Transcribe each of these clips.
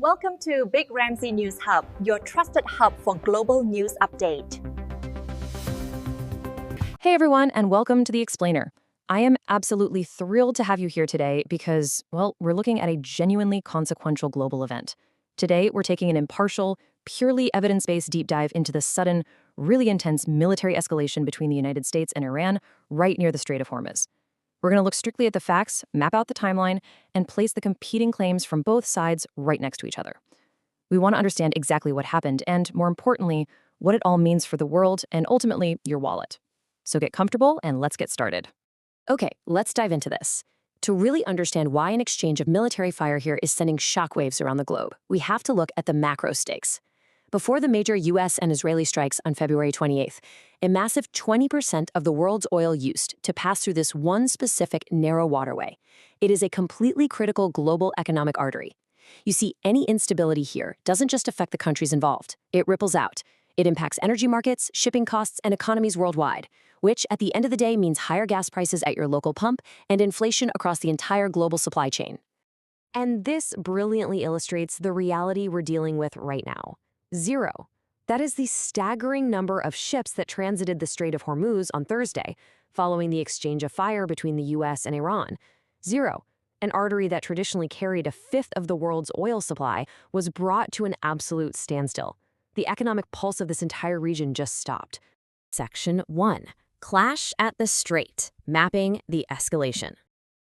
Welcome to Big Ramsey News Hub, your trusted hub for global news update. Hey everyone, and welcome to The Explainer. I am absolutely thrilled to have you here today because, well, we're looking at a genuinely consequential global event. Today, we're taking an impartial, purely evidence-based deep dive into the sudden, really intense military escalation between the United States and Iran right near the Strait of Hormuz. We're going to look strictly at the facts, map out the timeline, and place the competing claims from both sides right next to each other. We want to understand exactly what happened and, more importantly, what it all means for the world and ultimately your wallet. So get comfortable and let's get started. Okay, let's dive into this. To really understand why an exchange of military fire here is sending shockwaves around the globe, we have to look at the macro stakes. Before the major US and Israeli strikes on February 28th, a massive 20% of the world's oil used to pass through this one specific narrow waterway. It is a completely critical global economic artery. You see, any instability here doesn't just affect the countries involved. It ripples out. It impacts energy markets, shipping costs, and economies worldwide, which at the end of the day means higher gas prices at your local pump and inflation across the entire global supply chain. And this brilliantly illustrates the reality we're dealing with right now. Zero. That is the staggering number of ships that transited the Strait of Hormuz on Thursday, following the exchange of fire between the US and Iran. Zero. An artery that traditionally carried a fifth of the world's oil supply was brought to an absolute standstill. The economic pulse of this entire region just stopped. Section 1. Clash at the Strait, mapping the escalation.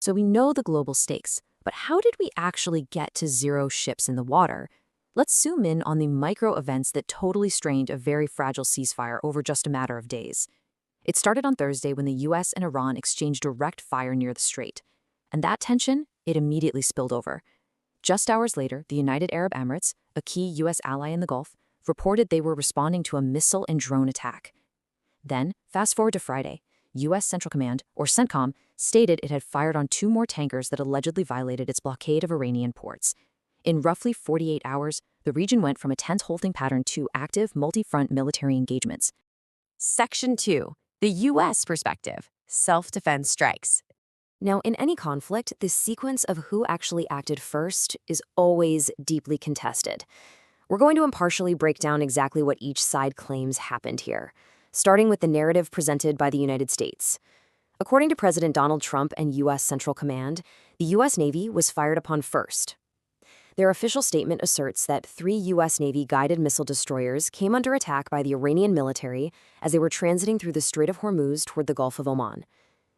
So we know the global stakes, but how did we actually get to zero ships in the water? Let's zoom in on the micro events that totally strained a very fragile ceasefire over just a matter of days. It started on Thursday when the US and Iran exchanged direct fire near the strait. And that tension, it immediately spilled over. Just hours later, the United Arab Emirates, a key US ally in the Gulf, reported they were responding to a missile and drone attack. Then, fast forward to Friday, US Central Command, or CENTCOM, stated it had fired on 2 more tankers that allegedly violated its blockade of Iranian ports. In roughly 48 hours, the region went from a tense holding pattern to active multi-front military engagements. Section 2. The U.S. perspective. Self-defense strikes. Now, in any conflict, the sequence of who actually acted first is always deeply contested. We're going to impartially break down exactly what each side claims happened here, starting with the narrative presented by the United States. According to President Donald Trump and U.S. Central Command, the U.S. Navy was fired upon first. Their official statement asserts that 3 U.S. Navy guided missile destroyers came under attack by the Iranian military as they were transiting through the Strait of Hormuz toward the Gulf of Oman.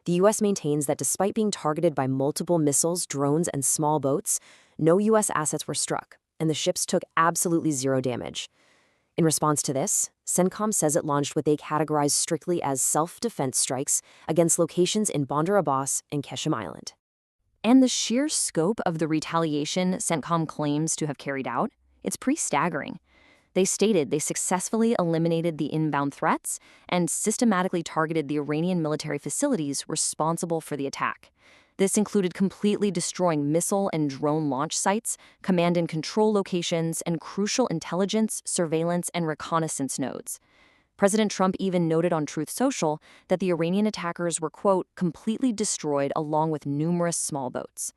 The U.S. maintains that despite being targeted by multiple missiles, drones, and small boats, no U.S. assets were struck, and the ships took absolutely zero damage. In response to this, CENTCOM says it launched what they categorize strictly as self-defense strikes against locations in Bandar Abbas and Qeshm Island. And the sheer scope of the retaliation CENTCOM claims to have carried out, it's pretty staggering. They stated they successfully eliminated the inbound threats and systematically targeted the Iranian military facilities responsible for the attack. This included completely destroying missile and drone launch sites, command and control locations, and crucial intelligence, surveillance, and reconnaissance nodes. President Trump even noted on Truth Social that the Iranian attackers were, quote, completely destroyed along with numerous small boats.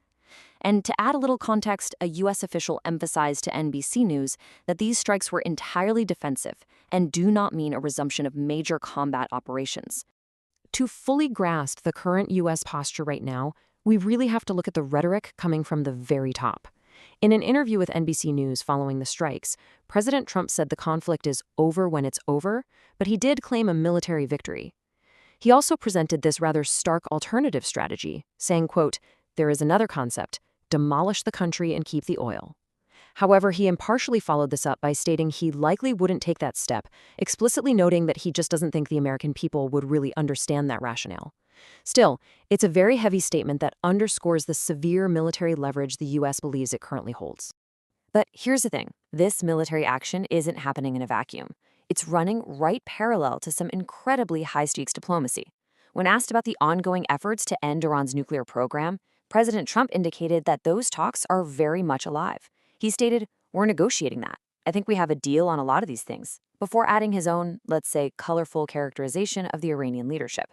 And to add a little context, a U.S. official emphasized to NBC News that these strikes were entirely defensive and do not mean a resumption of major combat operations. To fully grasp the current U.S. posture right now, we really have to look at the rhetoric coming from the very top. In an interview with NBC News following the strikes, President Trump said the conflict is over when it's over, but he did claim a military victory. He also presented this rather stark alternative strategy, saying, quote, there is another concept, demolish the country and keep the oil. However, he impartially followed this up by stating he likely wouldn't take that step, explicitly noting that he just doesn't think the American people would really understand that rationale. Still, it's a very heavy statement that underscores the severe military leverage the U.S. believes it currently holds. But here's the thing. This military action isn't happening in a vacuum. It's running right parallel to some incredibly high-stakes diplomacy. When asked about the ongoing efforts to end Iran's nuclear program, President Trump indicated that those talks are very much alive. He stated, we're negotiating that. I think we have a deal on a lot of these things, before adding his own, let's say, colorful characterization of the Iranian leadership.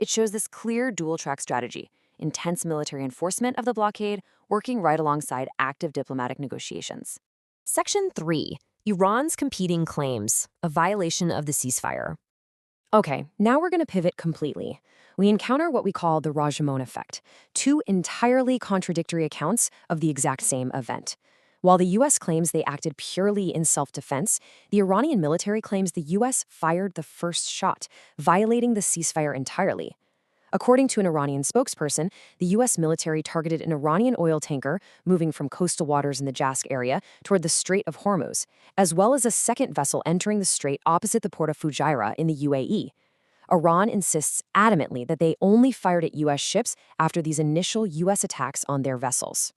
It shows this clear dual-track strategy, intense military enforcement of the blockade, working right alongside active diplomatic negotiations. Section 3. Iran's competing claims, a violation of the ceasefire. Okay, now we're going to pivot completely. We encounter what we call the Rajamon effect, two entirely contradictory accounts of the exact same event. While the U.S. claims they acted purely in self-defense, the Iranian military claims the U.S. fired the first shot, violating the ceasefire entirely. According to an Iranian spokesperson, the U.S. military targeted an Iranian oil tanker moving from coastal waters in the Jask area toward the Strait of Hormuz, as well as a second vessel entering the strait opposite the port of Fujairah in the UAE. Iran insists adamantly that they only fired at U.S. ships after these initial U.S. attacks on their vessels.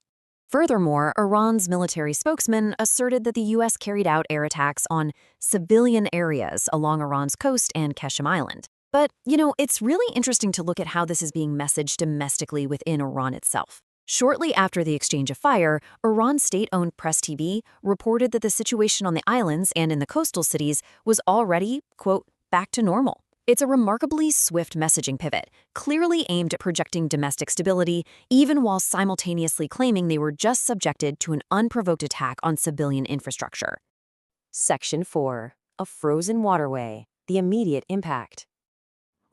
Furthermore, Iran's military spokesman asserted that the U.S. carried out air attacks on civilian areas along Iran's coast and Qeshm Island. But, it's really interesting to look at how this is being messaged domestically within Iran itself. Shortly after the exchange of fire, Iran's state-owned Press TV reported that the situation on the islands and in the coastal cities was already, quote, back to normal. It's a remarkably swift messaging pivot, clearly aimed at projecting domestic stability, even while simultaneously claiming they were just subjected to an unprovoked attack on civilian infrastructure. Section 4. A frozen waterway, the immediate impact.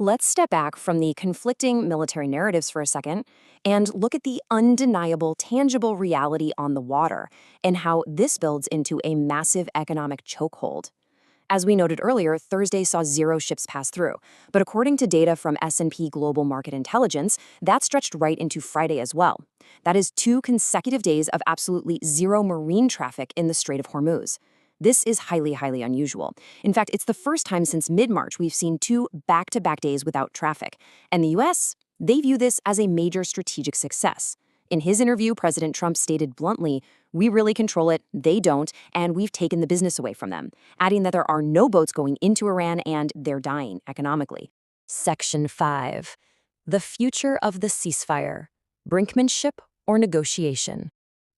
Let's step back from the conflicting military narratives for a second and look at the undeniable, tangible reality on the water and how this builds into a massive economic chokehold. As we noted earlier, Thursday saw 0 ships pass through, but according to data from S&P Global Market Intelligence, that stretched right into Friday as well. That is 2 consecutive days of absolutely 0 marine traffic in the Strait of Hormuz. This is highly, highly unusual. In fact, it's the first time since mid-March we've seen 2 back-to-back days without traffic. And the U.S., they view this as a major strategic success. In his interview, President Trump stated bluntly, "We really control it, they don't, and we've taken the business away from them," adding that there are no boats going into Iran and they're dying economically. Section 5. The future of the ceasefire, brinkmanship or negotiation.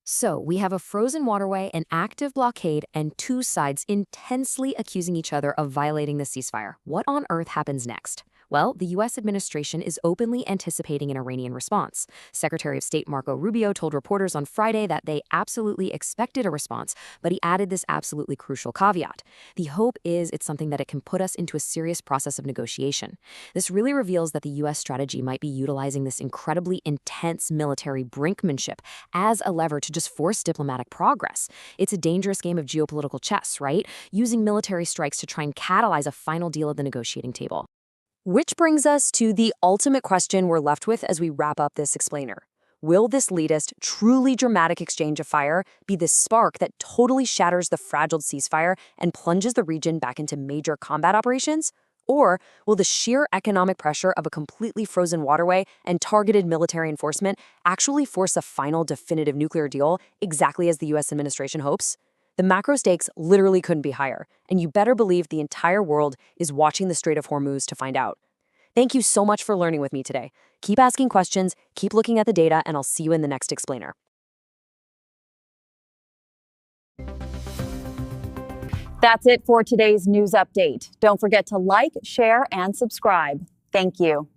So, we have a frozen waterway, an active blockade, and 2 sides intensely accusing each other of violating the ceasefire. What on earth happens next? Well, the U.S. administration is openly anticipating an Iranian response. Secretary of State Marco Rubio told reporters on Friday that they absolutely expected a response, but he added this absolutely crucial caveat. The hope is it's something that it can put us into a serious process of negotiation. This really reveals that the U.S. strategy might be utilizing this incredibly intense military brinkmanship as a lever to just force diplomatic progress. It's a dangerous game of geopolitical chess, right? Using military strikes to try and catalyze a final deal at the negotiating table. Which brings us to the ultimate question we're left with as we wrap up this explainer. Will this latest, truly dramatic exchange of fire be the spark that totally shatters the fragile ceasefire and plunges the region back into major combat operations? Or will the sheer economic pressure of a completely frozen waterway and targeted military enforcement actually force a final definitive nuclear deal, exactly as the U.S. administration hopes? The macro stakes literally couldn't be higher, and you better believe the entire world is watching the Strait of Hormuz to find out. Thank you so much for learning with me today. Keep asking questions, keep looking at the data, and I'll see you in the next explainer. That's it for today's news update. Don't forget to like, share, and subscribe. Thank you.